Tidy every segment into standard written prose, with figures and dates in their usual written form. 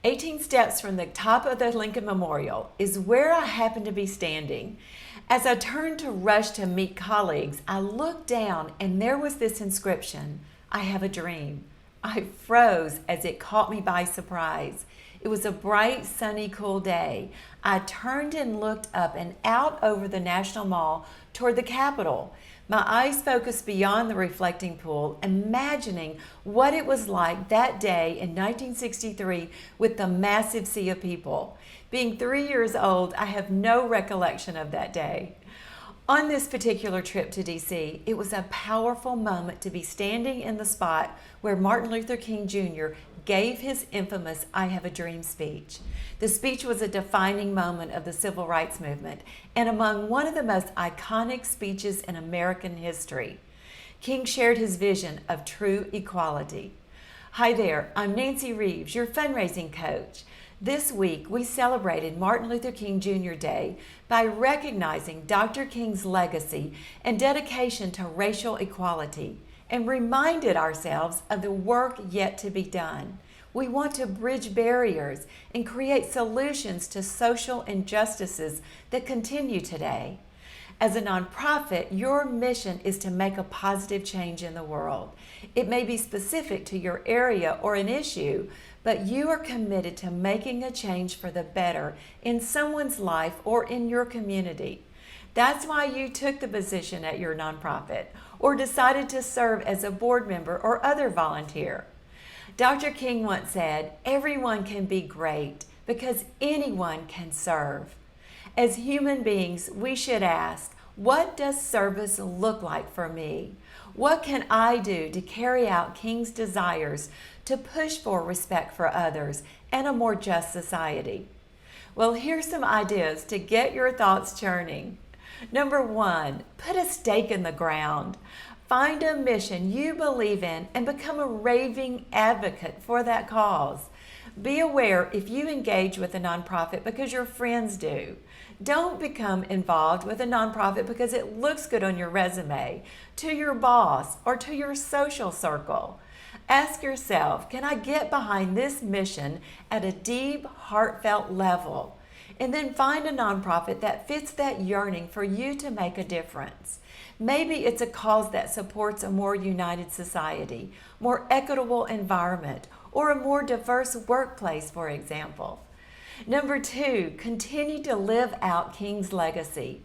18 steps from the top of the Lincoln Memorial is where I happen to be standing. As I turned to rush to meet colleagues, I looked down and there was this inscription, "I have a dream." I froze as it caught me by surprise. It was a bright, sunny, cool day. I turned and looked up and out over the National Mall toward the Capitol. My eyes focused beyond the reflecting pool, imagining what it was like that day in 1963 with the massive sea of people. Being 3 years old, I have no recollection of that day. On this particular trip to DC, it was a powerful moment to be standing in the spot where Martin Luther King Jr. gave his infamous "I Have a Dream" speech. The speech was a defining moment of the civil rights movement and among one of the most iconic speeches in American history. King shared his vision of true equality. Hi there, I'm Nancy Reeves, your fundraising coach. This week, we celebrated Martin Luther King Jr. Day by recognizing Dr. King's legacy and dedication to racial equality and reminded ourselves of the work yet to be done. We want to bridge barriers and create solutions to social injustices that continue today. As a nonprofit, your mission is to make a positive change in the world. It may be specific to your area or an issue, but you are committed to making a change for the better in someone's life or in your community. That's why you took the position at your nonprofit or decided to serve as a board member or other volunteer. Dr. King once said, "Everyone can be great because anyone can serve." As human beings, we should ask, what does service look like for me? What can I do to carry out King's desires to push for respect for others and a more just society? Well, here's some ideas to get your thoughts churning. Number 1, put a stake in the ground. Find a mission you believe in and become a raving advocate for that cause. Be aware if you engage with a nonprofit because your friends do. Don't become involved with a nonprofit because it looks good on your resume, to your boss, or to your social circle. Ask yourself, can I get behind this mission at a deep, heartfelt level? And then find a nonprofit that fits that yearning for you to make a difference. Maybe it's a cause that supports a more united society, more equitable environment, or a more diverse workplace, for example. Number 2, continue to live out King's legacy.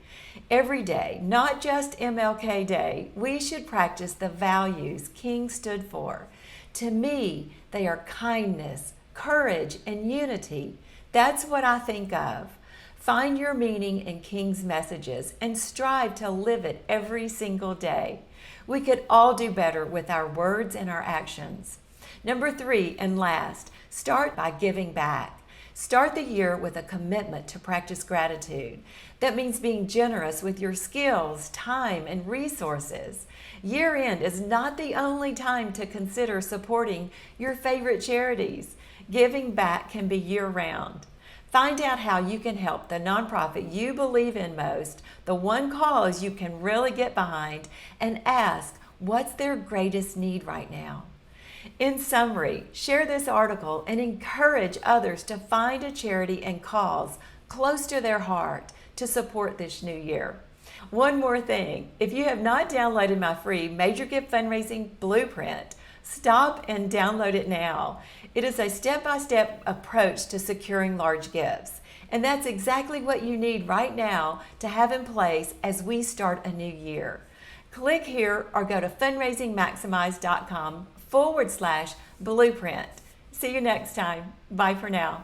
Every day, not just MLK Day, we should practice the values King stood for. To me, they are kindness, courage, and unity. That's what I think of. Find your meaning in King's messages and strive to live it every single day. We could all do better with our words and our actions. Number 3, and last, start by giving back. Start the year with a commitment to practice gratitude. That means being generous with your skills, time, and resources. Year end is not the only time to consider supporting your favorite charities. Giving back can be year-round. Find out how you can help the nonprofit you believe in most, the one cause you can really get behind, and ask, what's their greatest need right now? In summary, share this article and encourage others to find a charity and cause close to their heart to support this new year. One more thing, if you have not downloaded my free Major Gift Fundraising Blueprint, stop and download it now. It is a step-by-step approach to securing large gifts. And that's exactly what you need right now to have in place as we start a new year. Click here or go to fundraisingmaximize.com/blueprint. See you next time. Bye for now.